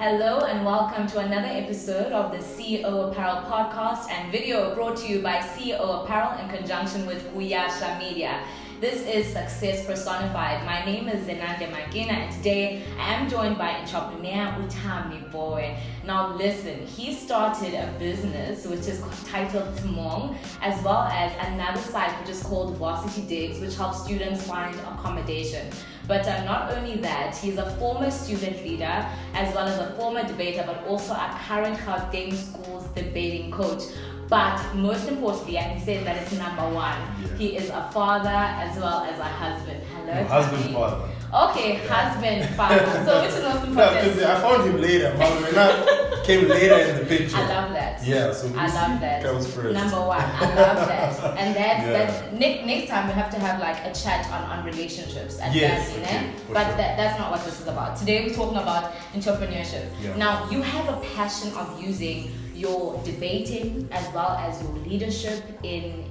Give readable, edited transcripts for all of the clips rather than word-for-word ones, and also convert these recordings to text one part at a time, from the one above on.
Hello and welcome to another episode of the CEO Apparel podcast and video brought to you by CEO Apparel in conjunction with Kuyasha Media. This is Success Personified. My name is Zenande Magina and today I am joined by entrepreneur Thami Pooe. Now listen, he started a business which is titled Tshimong, as well as another site which is called Varsity Diggs, which helps students find accommodation. But not only that, he's a former student leader as well as a former debater, but also a current Gauteng School's debating coach. But most importantly, and he says that it's number one, he is a father as well as a husband. Hello, husband, father. Okay, husband, father. So which is most important? No, because I found him later. Maru came later in the picture. I love that. Yeah, so I love that. Comes first. Number one, I love that. And that's next time we have to have like a chat on relationships and family, okay, but that's not what this is about. Today we're talking about entrepreneurship. Yeah. Now you have a passion of using your debating as well as your leadership in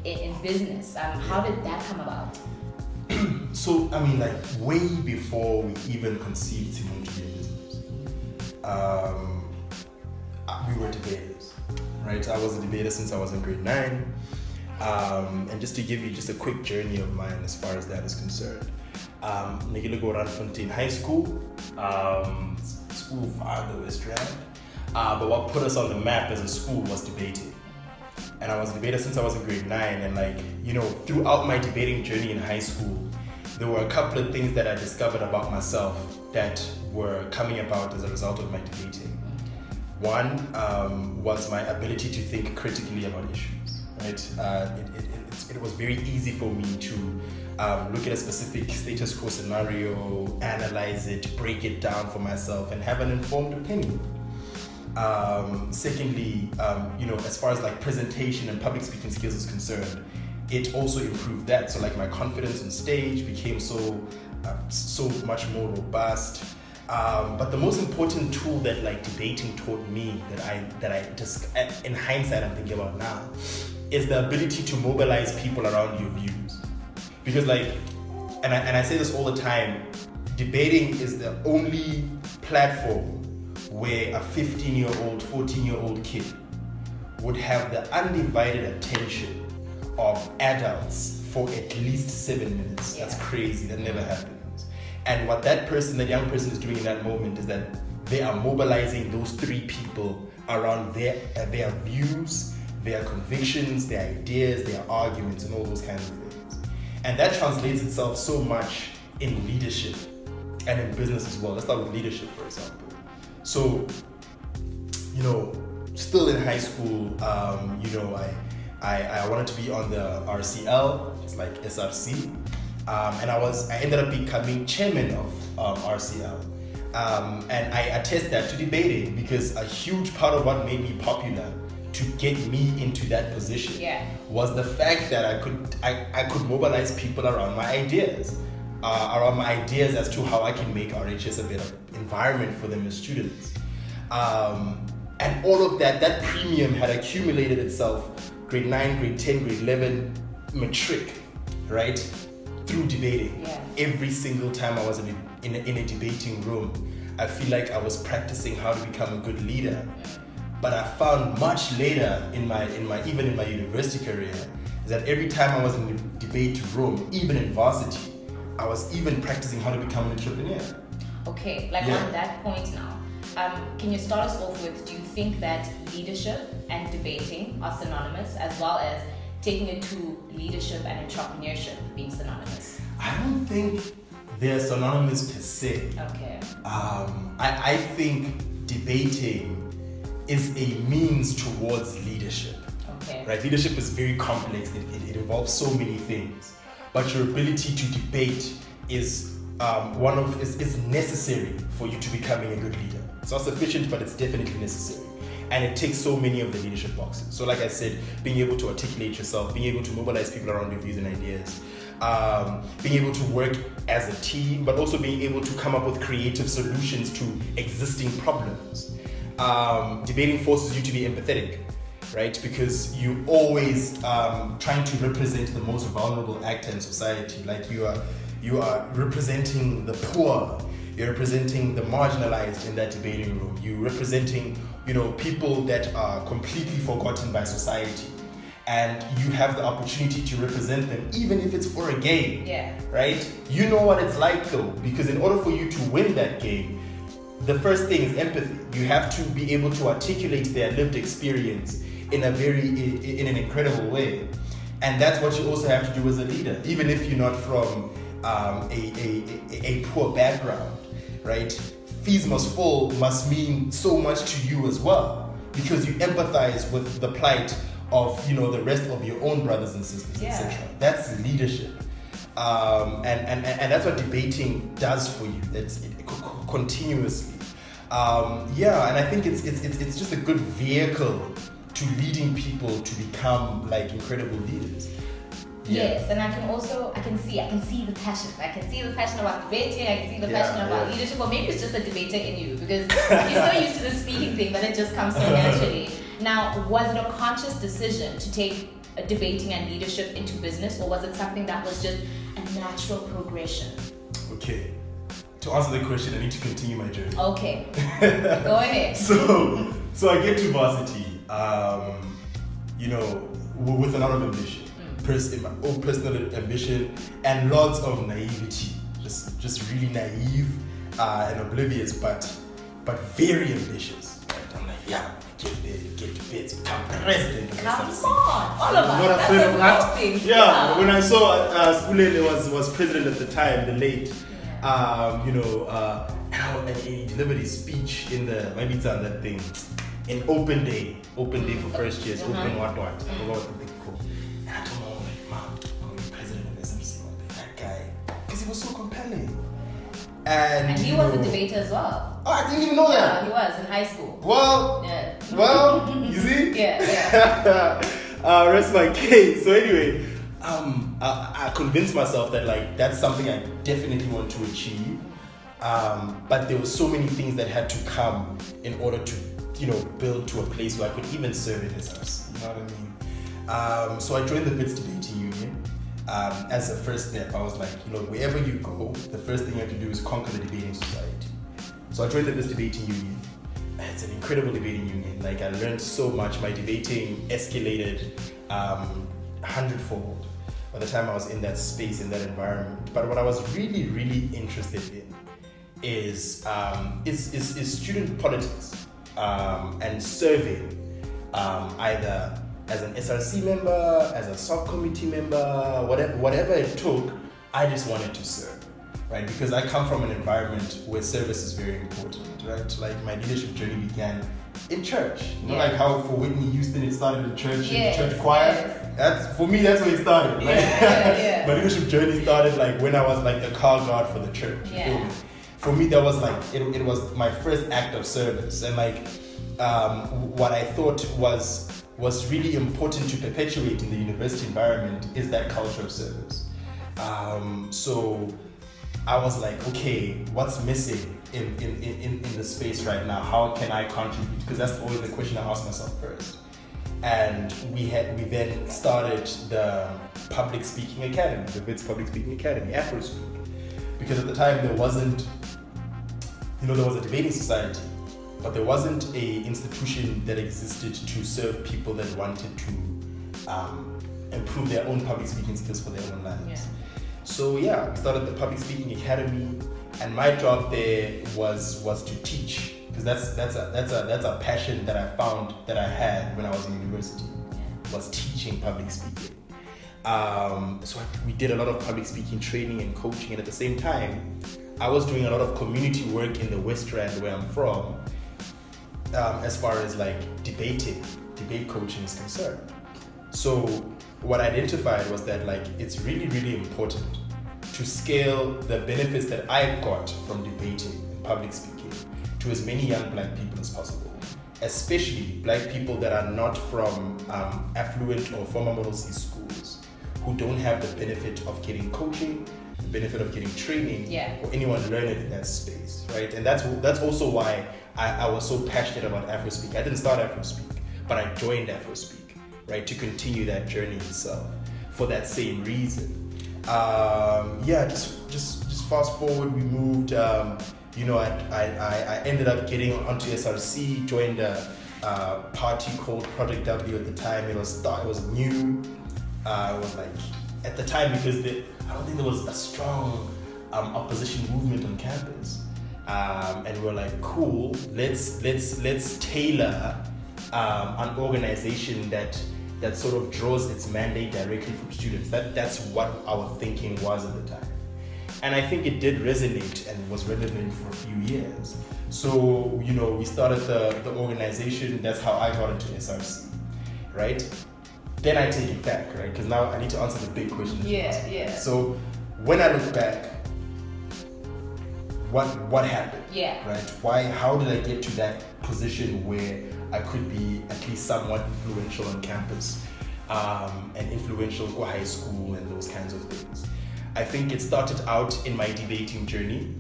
business. How did that come about? So, I mean, like, way before we even conceived Tshimong to be a business, we were debaters, right? I was a debater since I was in grade 9. And just to give you just a quick journey of mine as far as that is concerned. Nigila go around Fontaine High School, school far the West Rand. But what put us on the map as a school was debating. And I was a debater since I was in grade 9, and like, you know, throughout my debating journey in high school, there were a couple of things that I discovered about myself that were coming about as a result of my debating. One was my ability to think critically about issues, right? It was very easy for me to look at a specific status quo scenario, analyze it, break it down for myself, and have an informed opinion. Secondly, you know, as far as like presentation and public speaking skills is concerned, it also improved that. So like my confidence on stage became so much more robust. But the most important tool that like debating taught me that I just in hindsight I'm thinking about now is the ability to mobilize people around your views. Because like, and I say this all the time, debating is the only platform where a 15-year-old, 14-year-old kid would have the undivided attention of adults for at least 7 minutes. That's crazy. That never happens. And what that young person is doing in that moment is that they are mobilizing those 3 people around their views, their convictions, their ideas, their arguments, and all those kinds of things. And that translates itself so much in leadership and in business as well. Let's start with leadership, for example. So, you know, still in high school, you know, I wanted to be on the RCL, it's like SRC, and I ended up becoming chairman of RCL. And I attest that to debating, because a huge part of what made me popular to get me into that position was the fact that I could mobilize people around my ideas. As to how I can make RHS a better environment for them as students. And all of that premium had accumulated itself grade 9, grade 10, grade 11, matric, right? Through debating. Every single time I was in a debating room, I feel like I was practicing how to become a good leader. But I found much later in my university career is that every time I was in the debate room, even in varsity, I was even practicing how to become an entrepreneur. Okay, on that point now, can you start us off with, do you think that leadership and debating are synonymous, as well as taking it to leadership and entrepreneurship being synonymous? I don't think they're synonymous per se. Okay. I think debating is a means towards leadership. Okay. Right? Leadership is very complex. It involves so many things. But your ability to debate is is necessary for you to becoming a good leader. It's not sufficient, but it's definitely necessary. And it takes so many of the leadership boxes. So like I said, being able to articulate yourself, being able to mobilize people around your views and ideas, being able to work as a team, but also being able to come up with creative solutions to existing problems. Debating forces you to be empathetic, right? Because you always trying to represent the most vulnerable actor in society. Like you are representing the poor, you're representing the marginalized in that debating room. You're representing, people that are completely forgotten by society. And you have the opportunity to represent them, even if it's for a game. Yeah. Right? You know what it's like though, because in order for you to win that game, the first thing is empathy. You have to be able to articulate their lived experience in an incredible way. And that's what you also have to do as a leader, even if you're not from a poor background, right? Fees must fall must mean so much to you as well, because you empathize with the plight of the rest of your own brothers and sisters, etc. That's leadership, and that's what debating does for you. That's continuously, and I think it's just a good vehicle to leading people to become like incredible leaders. Yes, and I can see the passion. I can see the passion about debating. I can see the passion about leadership. Or maybe it's just a debater in you, because you're so used to the speaking thing that it just comes so naturally. Now, was it a conscious decision to take debating and leadership into business, or was it something that was just a natural progression? Okay, to answer the question, I need to continue my journey. Okay, go ahead. So I get to varsity, with a lot of ambition. My own personal ambition and lots of naivety, just really naive and oblivious, but very ambitious. Right? I'm like, get to bed, become president. Come on, all of us. Not afraid of that. Yeah. When I saw Skule was president at the time, the late, and he delivered his speech in the maybe it's on that thing, in open day for first years, open what. I forgot what the thing called. And I told my mom, like, Mom, I'm going to be president of SMC one day. That guy, because he was so compelling. And he was a debater as well. Oh, I didn't even know that. Yeah, he was in high school. Well, you see? Yeah. Rest my case. So anyway, I convinced myself that that's something I definitely want to achieve. But there were so many things that had to come in order to, build to a place where I could even serve in his house. You know what I mean? So I joined the Wits Debating Union. As a first step, I was like, wherever you go, the first thing you have to do is conquer the debating society. So I joined the Wits Debating Union. It's an incredible debating union. Like, I learned so much. My debating escalated 100-fold by the time I was in that space, in that environment. But what I was really, really interested in is student politics and serving either as an SRC member, as a subcommittee member, whatever it took. I just wanted to serve, right? Because I come from an environment where service is very important, right? Like, my leadership journey began in church. Like how for Whitney Houston it started in church, in the church choir. That's for me. That's where it started. My leadership journey started when I was the car guard for the church. For me, that was it was my first act of service, and what I thought was really important to perpetuate in the university environment is that culture of service. So I was like, okay, what's missing in the space right now? How can I contribute? Because that's always the question I ask myself first. And we then started the Public Speaking Academy, the Wits Public Speaking Academy, Afro Speak. Because at the time there wasn't, there was a debating society, but there wasn't a institution that existed to serve people that wanted to improve their own public speaking skills for their own lives. So we started the Public Speaking Academy, and my job there was to teach, because that's a passion that I found that I had when I was in university, was teaching public speaking. So we did a lot of public speaking training and coaching, and at the same time, I was doing a lot of community work in the West Rand, where I'm from, as far as debate coaching is concerned. So what I identified was that it's really, really important to scale the benefits that I got from debating and public speaking to as many young black people as possible, especially black people that are not from affluent or former Model C schools, who don't have the benefit of getting coaching, the benefit of getting training, or anyone learning in that space, right? And that's also why I was so passionate about AfroSpeak. I didn't start AfroSpeak, but I joined AfroSpeak, right, to continue that journey itself for that same reason. Just fast forward, we moved. I ended up getting onto SRC, joined a party called Project W at the time. It was new. It was like at the time because I don't think there was a strong opposition movement on campus, and we're like, cool. Let's tailor an organization that sort of draws its mandate directly from students. That's what our thinking was at the time. And I think it did resonate and was relevant for a few years. So, we started the organization. That's how I got into SRC, right? Then I take it back, right? Because now I need to answer the big question. Yeah. So when I look back, what happened? Yeah. Right? How did I get to that position where I could be at least somewhat influential on campus, and influential for high school and those kinds of things? I think it started out in my debating journey,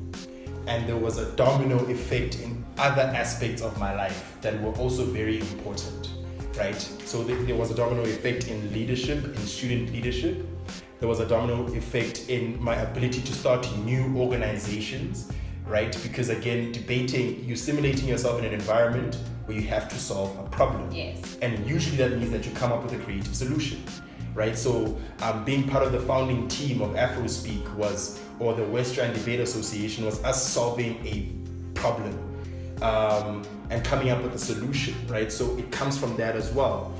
and there was a domino effect in other aspects of my life that were also very important, right? So there was a domino effect in leadership, in student leadership. There was a domino effect in my ability to start new organizations, right? Because again, debating, you're simulating yourself in an environment where you have to solve a problem. Yes. And usually that means that you come up with a creative solution, right? So being part of the founding team of AfroSpeak or the Western Debate Association, was us solving a problem and coming up with a solution, right? So it comes from that as well.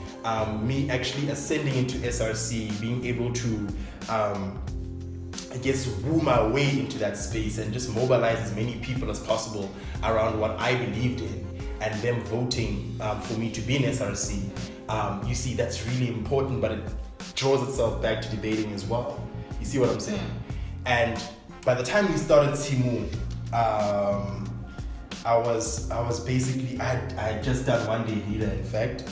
Me actually ascending into SRC, being able to, woo my way into that space and just mobilize as many people as possible around what I believed in, and them voting for me to be in SRC. You see, that's really important, but it draws itself back to debating as well. You see what I'm saying? And by the time we started Tshimong, I was basically, I had just done one day leader, in fact,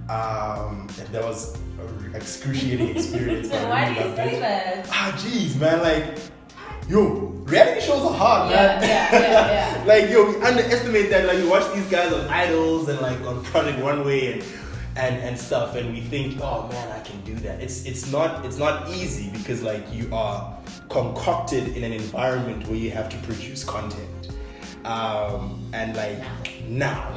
and that was an excruciating experience. So why do you say that? Geez, man, like, reality shows are hard, man. Yeah. Like, we underestimate that. Like, you watch these guys on Idols and like on Project Runway and stuff, and we think, oh man, I can do that. It's not easy, because like you are concocted in an environment where you have to produce content, and like now,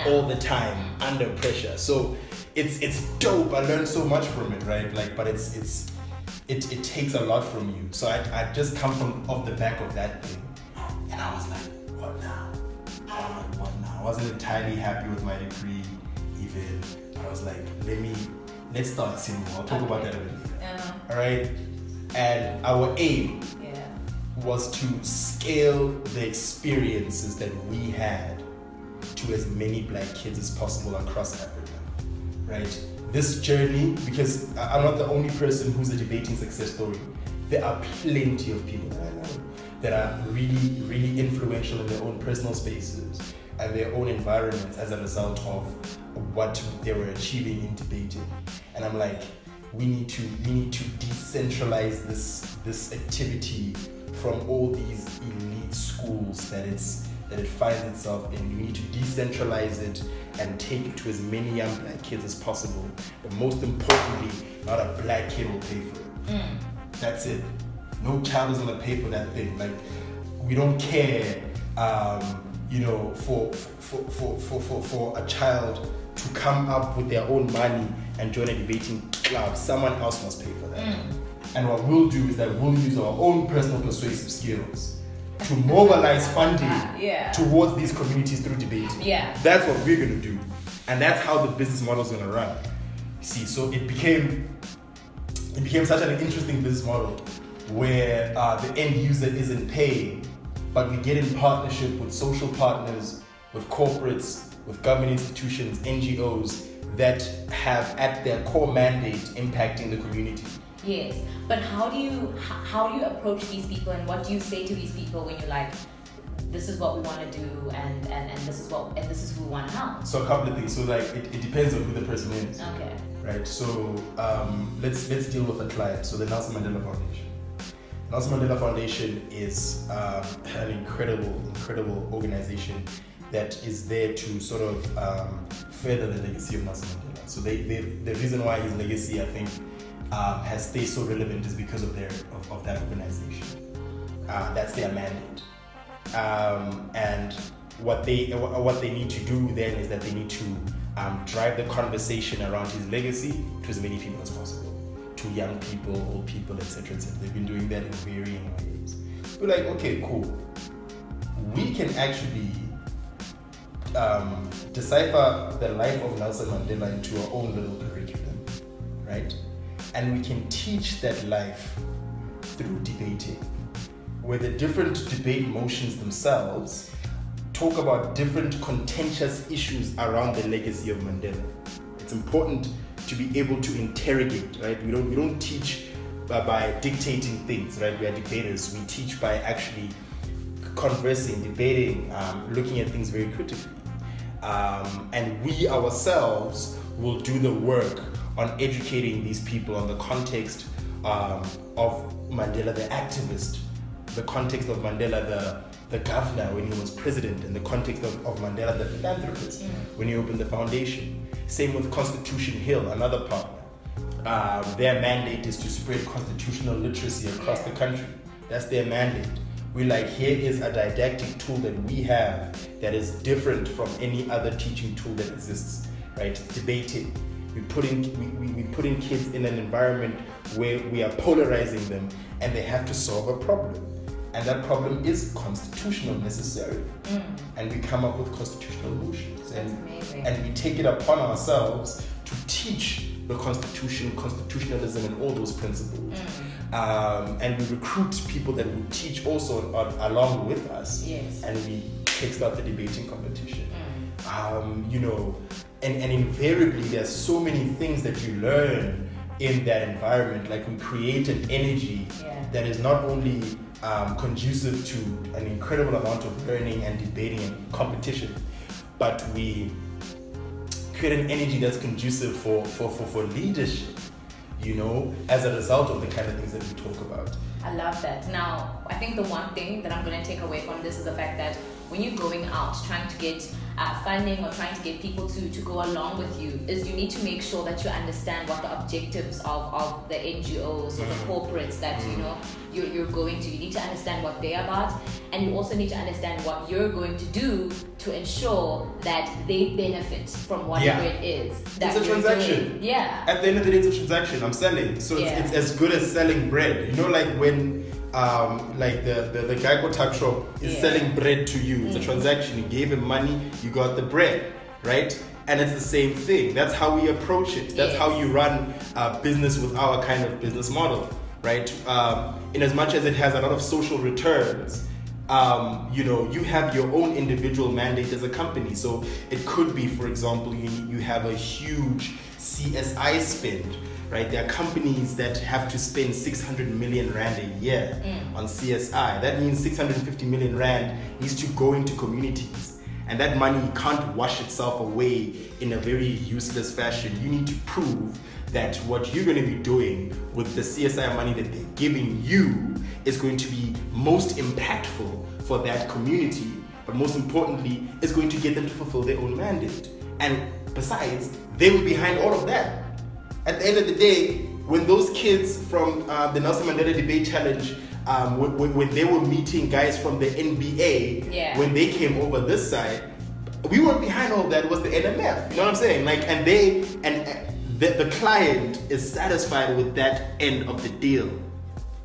all the time, under pressure. So it's dope. I learned so much from it, right? Like, but it takes a lot from you. So I just come from off the back of that thing, and I was like, what now? I wasn't entirely happy with my degree even. I was like, let's start Tshimong. I'll talk about that a bit later. All right. And our aim was to scale the experiences that we had to as many black kids as possible across Africa, right? This journey, because I'm not the only person who's a debating success story. There are plenty of people that I know that are really, really influential in their own personal spaces and their own environments as a result of what they were achieving in debating. And I'm like, we need to decentralize this activity from all these elite schools that it finds itself in. We need to decentralize it and take it to as many young black kids as possible. But most importantly, not a black kid will pay for it. That's it. No child is gonna pay for that thing. Like, we don't care, for a child to come up with their own money and join a debating club. Someone else must pay for that. And what we'll do is that we'll use our own personal persuasive skills to mobilize funding towards these communities through debating. That's what we're going to do. And that's how the business model is going to run. See, so it became such an interesting business model where the end user isn't paying, but we get in partnership with social partners, with corporates, with government institutions, NGOs that have at their core mandate impacting the community. Yes, but how do you approach these people, and what do you say to these people when you're like, this is what we want to do, and this is who we want to help? So a couple of things. So like it depends on who the person is. Okay. Right. So let's deal with a client. So the Nelson Mandela Foundation. Nelson Mandela Foundation is an incredible organization that is there to sort of further the legacy of Nelson Mandela. So the reason why his legacy, I think, has stayed so relevant is because of that organization. That's their mandate. And what they need to do then is that they need to drive the conversation around his legacy to as many people as possible, to young people, old people, etc., etc. They've been doing that in varying ways. We're like, okay, cool. We can actually decipher the life of Nelson Mandela into our own little curriculum, right? And we can teach that life through debating, where the different debate motions themselves talk about different contentious issues around the legacy of Mandela. It's important to be able to interrogate, right? We don't teach by dictating things, right? We are debaters. We teach by actually conversing, debating, looking at things very critically. And we ourselves will do the work on educating these people on the context of Mandela the activist, the context of Mandela the governor when he was president, and the context of Mandela the philanthropist when he opened the foundation. Same with Constitution Hill, another partner. Their mandate is to spread constitutional literacy across the country. That's their mandate. We're like, here is a didactic tool that we have that is different from any other teaching tool that exists, right? It's debating. We putting kids in an environment where we are polarizing them and they have to solve a problem. And that problem is constitutional necessarily. And we come up with constitutional motions. And we take it upon ourselves to teach the Constitution, constitutionalism, and all those principles. And we recruit people that will teach also along with us. Yes. And we kickstart the debating competition. And invariably there's so many things that you learn in that environment. Like, we create an energy that is not only conducive to an incredible amount of learning and debating and competition, but we create an energy that's conducive for leadership, as a result of the kind of things that we talk about. I love that. Now, I think the one thing that I'm going to take away from this is the fact that when you're going out trying to get funding or trying to get people to go along with you, is you need to make sure that you understand what the objectives of the NGOs or the corporates that you're going to. You need to understand what they're about, and you also need to understand what you're going to do to ensure that they benefit from whatever it is that it's a transaction. Doing. Yeah. At the end of the day, it's a transaction. I'm selling, so it's as good as selling bread. Like when the Geico type shop is selling bread to you. It's a transaction. You gave him money, you got the bread, right? And it's the same thing. That's how we approach it. That's how you run business with our kind of business model, right? In as much as it has a lot of social returns, you have your own individual mandate as a company. So it could be, for example, you have a huge CSI spend, right? There are companies that have to spend 600 million rand a year on CSI. That means 650 million rand needs to go into communities. And that money can't wash itself away in a very useless fashion. You need to prove that what you're going to be doing with the CSI money that they're giving you is going to be most impactful for that community, but most importantly, is going to get them to fulfill their own mandate. And besides, they were behind all of that. At the end of the day, when those kids from the Nelson Mandela Debate Challenge, when they were meeting guys from the NBA, when they came over this side, we weren't behind all of that. It was the NMF. You know what I'm saying? The client is satisfied with that end of the deal.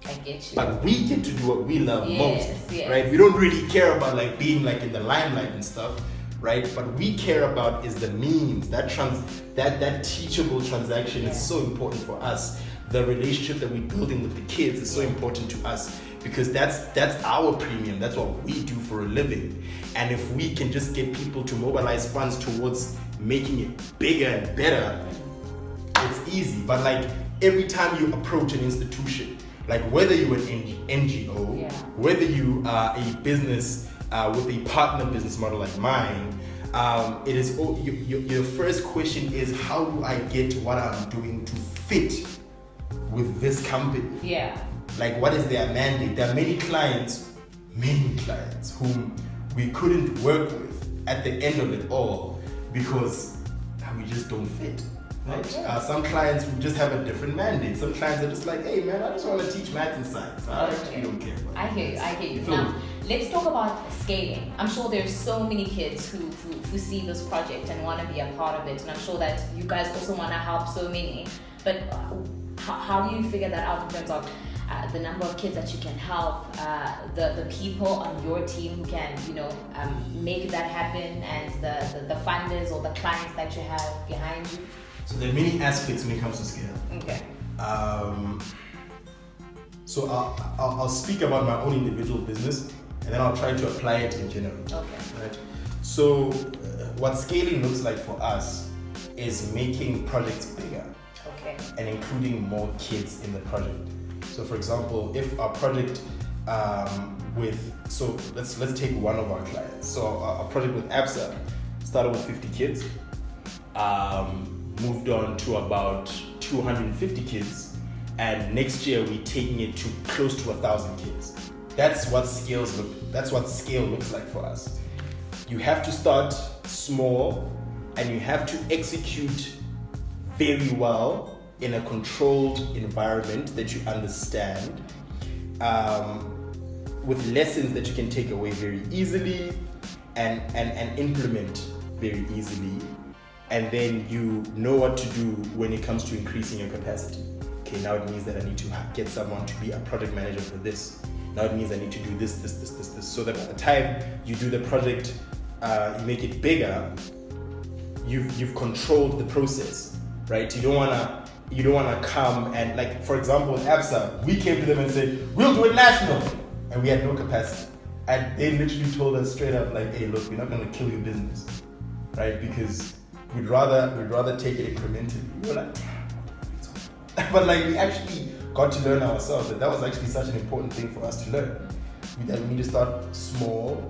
I get you. But we get to do what we love most, right? We don't really care about being in the limelight and stuff, right? But we care about is the means. That teachable transaction is so important for us. The relationship that we're building with the kids is so important to us, because that's our premium. That's what we do for a living. And if we can just get people to mobilize funds towards making it bigger and better, it's easy. But every time you approach an institution, like whether you're an NGO, whether you are a business with a partner business model like mine, it is your first question is, how do I get what I'm doing to fit with this company? Yeah. Like, what is their mandate? There are many clients whom we couldn't work with at the end of it all because we just don't fit. Right? Okay. Some clients will just have a different mandate. Some clients are just like, hey man, I just want to teach math and science. I actually don't care. I hear you. Now, let's talk about scaling. I'm sure there's so many kids who see this project and want to be a part of it. And I'm sure that you guys also want to help so many. But how do you figure that out in terms of the number of kids that you can help, the people on your team who can, make that happen, and the funders or the clients that you have behind you? So there are many aspects when it comes to scale. Okay. So I'll speak about my own individual business, and then I'll try to apply it in general. Okay. Right. So what scaling looks like for us is making projects bigger. Okay. And including more kids in the project. So for example, if our project let's take one of our clients. So our project with ABSA started with 50 kids, moved on to about 250 kids, and next year we're taking it to close to 1,000 kids. That's what scale looks like for us. You have to start small, and you have to execute very well in a controlled environment that you understand, with lessons that you can take away very easily and implement very easily, and then you know what to do when it comes to increasing your capacity. Okay, now it means that I need to get someone to be a project manager for this. Now it means I need to do this, so that by the time you do the project, you make it bigger, you've controlled the process, right? You don't wanna come and, like, for example with ABSA, we came to them and said, we'll do it national, and we had no capacity. And they literally told us straight up, like, hey, look, we're not gonna kill your business, right? Because we'd rather take it incrementally. We were like, but like, we actually got to learn ourselves that was actually such an important thing for us to learn. That we need to start small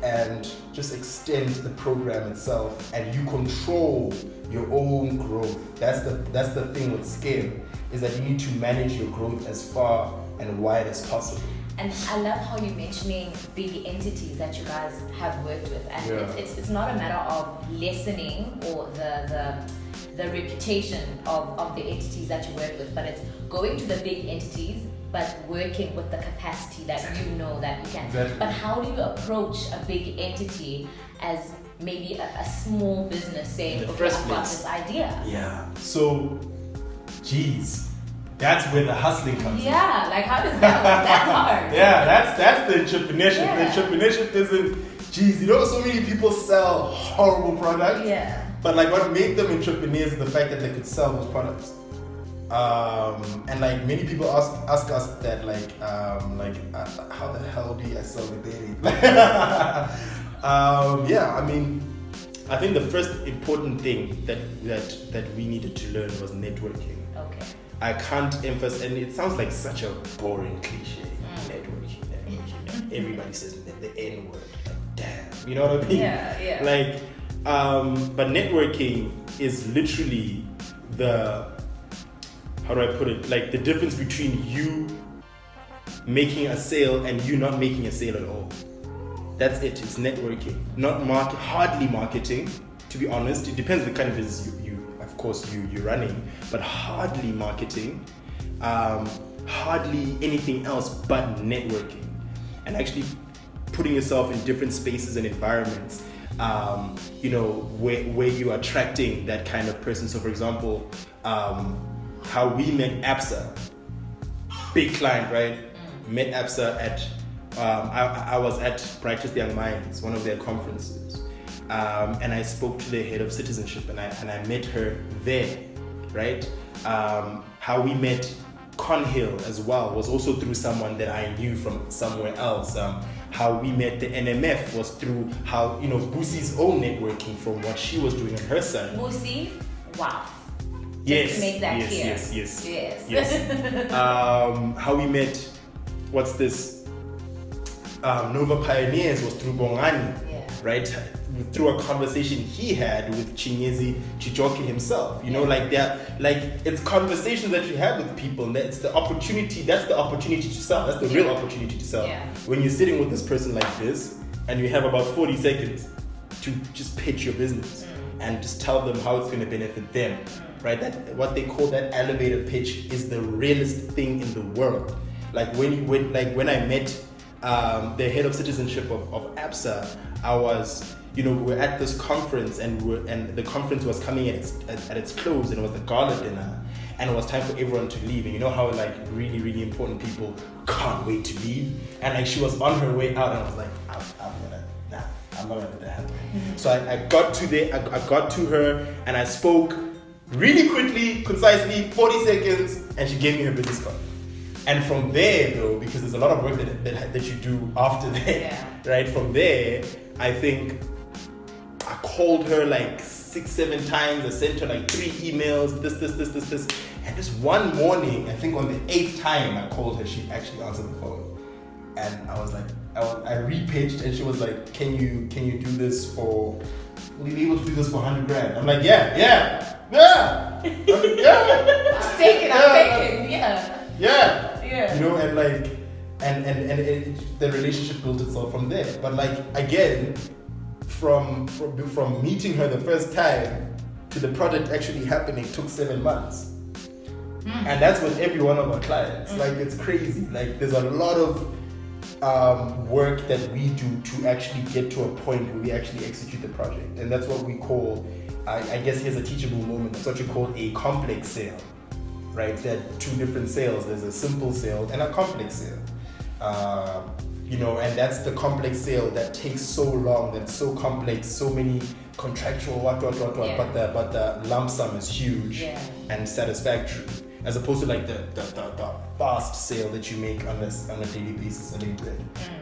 and just extend the program itself, and you control your own growth. That's the thing with scale, is that you need to manage your growth as far and wide as possible. And I love how you're mentioning big entities that you guys have worked with, and it's not a matter of lessening or the reputation of the entities that you work with, but it's going to the big entities but working with the capacity that you know that you can. Exactly. But how do you approach a big entity as maybe a small business saying, okay, I've got this idea? Yeah. So, geez, that's where the hustling comes in. Yeah, like how does that work? That's hard. Yeah, that's the entrepreneurship. Yeah. The entrepreneurship isn't, geez, so many people sell horrible products. Yeah. But like, what made them entrepreneurs is the fact that they could sell those products. And like, many people ask us that, how the hell do I sell the baby? Yeah, I mean, I think the first important thing that we needed to learn was networking. Okay. I can't emphasize, and it sounds like such a boring cliche. Networking. Everybody says the N word. Like, damn, you know what I mean? Yeah. Like, but networking is literally how do I put it? Like, the difference between you making a sale and you not making a sale at all. That's it. It's networking, not hardly marketing. To be honest, it depends on the kind of business you're running, but hardly marketing, hardly anything else but networking, and actually putting yourself in different spaces and environments, where you're attracting that kind of person. So, for example, how we met ABSA, big client, right? Met ABSA at, I was at Brightest Young Minds, one of their conferences, and I spoke to the head of citizenship, and I met her there, right? How we met Conhill as well was also through someone that I knew from somewhere else. How we met the NMF was through how, Boosie's own networking from what she was doing on her side. Boosie, wow. Just to make that clear. Yes. How we met, what's this? Nova Pioneers was through Bongani, right? Through a conversation he had with Chinyezi Chijoke himself. You know, it's conversations that you have with people, and that's the opportunity to sell. That's the real opportunity to sell. Yeah. When you're sitting with this person like this, and you have about 40 seconds to just pitch your business and just tell them how it's going to benefit them, right? That what they call that elevator pitch is the realest thing in the world. Like when I met the head of citizenship of ABSA, I was, we were at this conference and the conference was coming at its close, and it was the gala dinner, and it was time for everyone to leave. And you know how really, really important people can't wait to leave, and she was on her way out, and I was like, I'm not gonna let that happen. So I got to her, and I spoke really quickly, concisely, 40 seconds, and she gave me her business card. And from there, though, because there's a lot of work that you do after that, right? From there, I think I called her 6-7 times. I sent her 3 emails, this. And just one morning, I think on the 8th time I called her, she actually answered the phone. And I was like, I re-pitched, and she was like, can you do this for, will you be able to do this for 100 grand? I'm like, yeah. I'm taking, Yeah. And the relationship built itself from there. But again, from meeting her the first time to the project actually happening took 7 months. And that's with every one of our clients. It's crazy. There's a lot of work that we do to actually get to a point where we actually execute the project. And that's what we call, I guess here's a teachable moment, that's what you call a complex sale. Right, there are 2 different sales. There's a simple sale and a complex sale. And that's the complex sale that takes so long, that's so complex, so many contractual what. But the lump sum is huge and satisfactory, as opposed to the fast sale that you make on a daily basis, selling bread.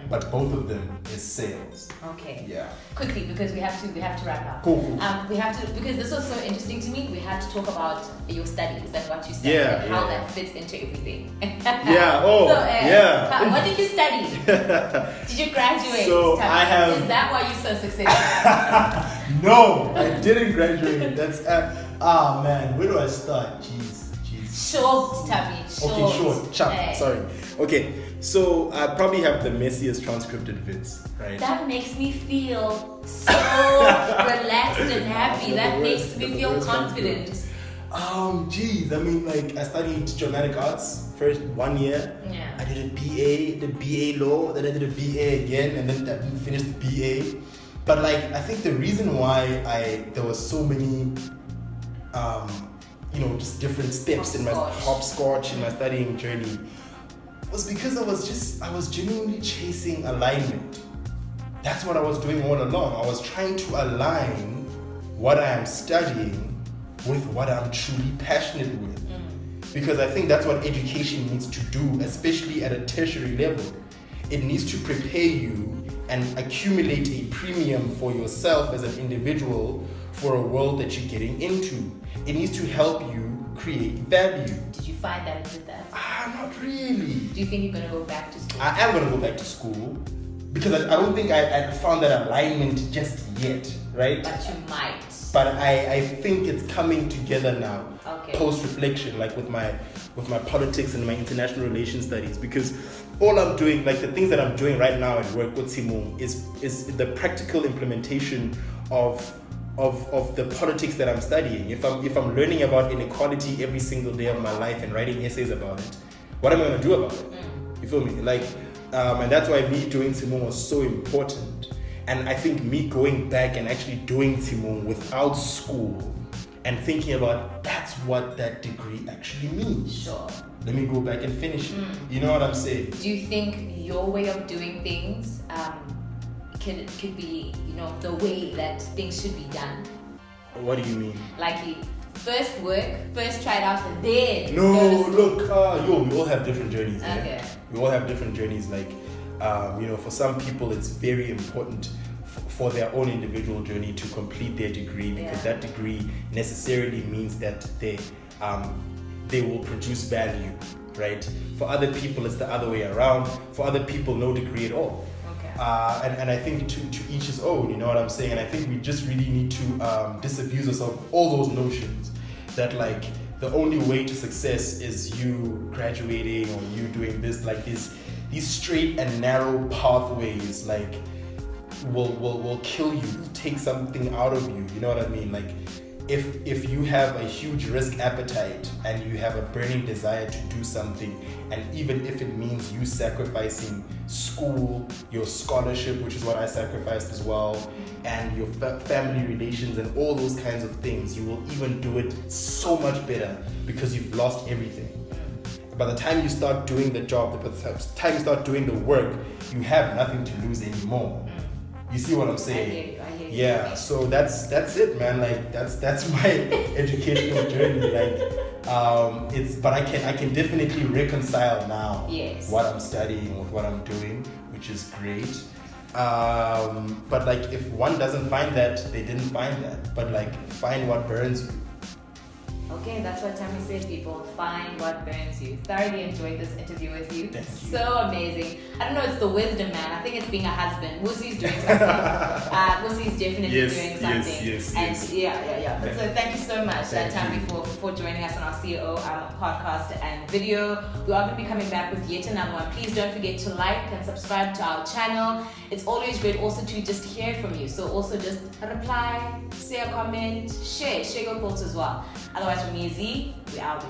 But both of them is sales. Okay. Yeah. Quickly, because we have to wrap up. Cool. We have to, because this was so interesting to me. We had to talk about your studies and what you studied and how that fits into everything. What did you study? Did you graduate? So Is that why you're so successful? No, I didn't graduate. That's man, where do I start? Jeez. Short, Thami. Okay, short. Sorry. Okay, so I probably have the messiest transcripted vids, right? That makes me feel so relaxed and happy. That makes me feel confident. Geez, I mean, I studied dramatic arts first 1 year. Yeah. I did the BA law, then I did a BA again, and then I finished the BA. But I think the reason why there was so many just different steps in my hopscotch in my studying journey was because I was genuinely chasing alignment. That's what I was doing all along. I was trying to align what I am studying with what I'm truly passionate with. Because I think that's what education needs to do, especially at a tertiary level. It needs to prepare you and accumulate a premium for yourself as an individual for a world that you're getting into. It needs to help you create value. Did you find that it did that? Not really. Do you think you're going to go back to school? I am going to go back to school because I don't think I found that alignment just yet, right? But you might. But I think it's coming together now. Okay. Post-reflection, with my politics and my international relations studies, because all I'm doing, the things that I'm doing right now at work with Tshimong is the practical implementation of the politics that I'm studying. If I'm learning about inequality every single day of my life and writing essays about it, what am I going to do about it? You feel me? And that's why me doing Tshimong was so important. And I think me going back and actually doing Tshimong without school and thinking about that's what that degree actually means. Sure. Let me go back and finish it. You know what I'm saying? Do you think your way of doing things could be, the way that things should be done? What do you mean? You first try it out, and then... No, look, we all have different journeys. Okay. Yeah? We all have different journeys. For some people, it's very important for their own individual journey to complete their degree, because that degree necessarily means that they they will produce value, right? For other people, it's the other way around. For other people, no degree at all. And I think to each his own, you know what I'm saying? And I think we just really need to disabuse us of all those notions that like the only way to success is you graduating or you doing this, like these straight and narrow pathways like will kill you, will take something out of you, you know what I mean? Like if you have a huge risk appetite and you have a burning desire to do something, and even if it means you sacrificing school, your scholarship, which is what I sacrificed as well, and your family relations and all those kinds of things, you will even do it so much better because you've lost everything. By the time you start doing the job, by the time you start doing the work, you have nothing to lose anymore. You see what I'm saying? I hear you. Yeah, so that's it, man. Like that's my educational journey. Like but I can definitely reconcile now what I'm studying with what I'm doing, which is great. But like if one doesn't find that, they didn't find that. But like find what burns you. Okay, that's what Thami said, people. Find what burns you. Thoroughly enjoyed this interview with you. Thank you. So amazing. I don't know, it's the wisdom, man. I think it's being a husband. Wusi's doing something. Wusi's definitely doing something. Yes. Yeah. But so thank you so much, Thami, for joining us on our CEO podcast and video. We are going to be coming back with yet another one. Please don't forget to like and subscribe to our channel. It's always great also to just hear from you. So also just reply, say a comment, share your thoughts as well. Otherwise, from me, Z, we out.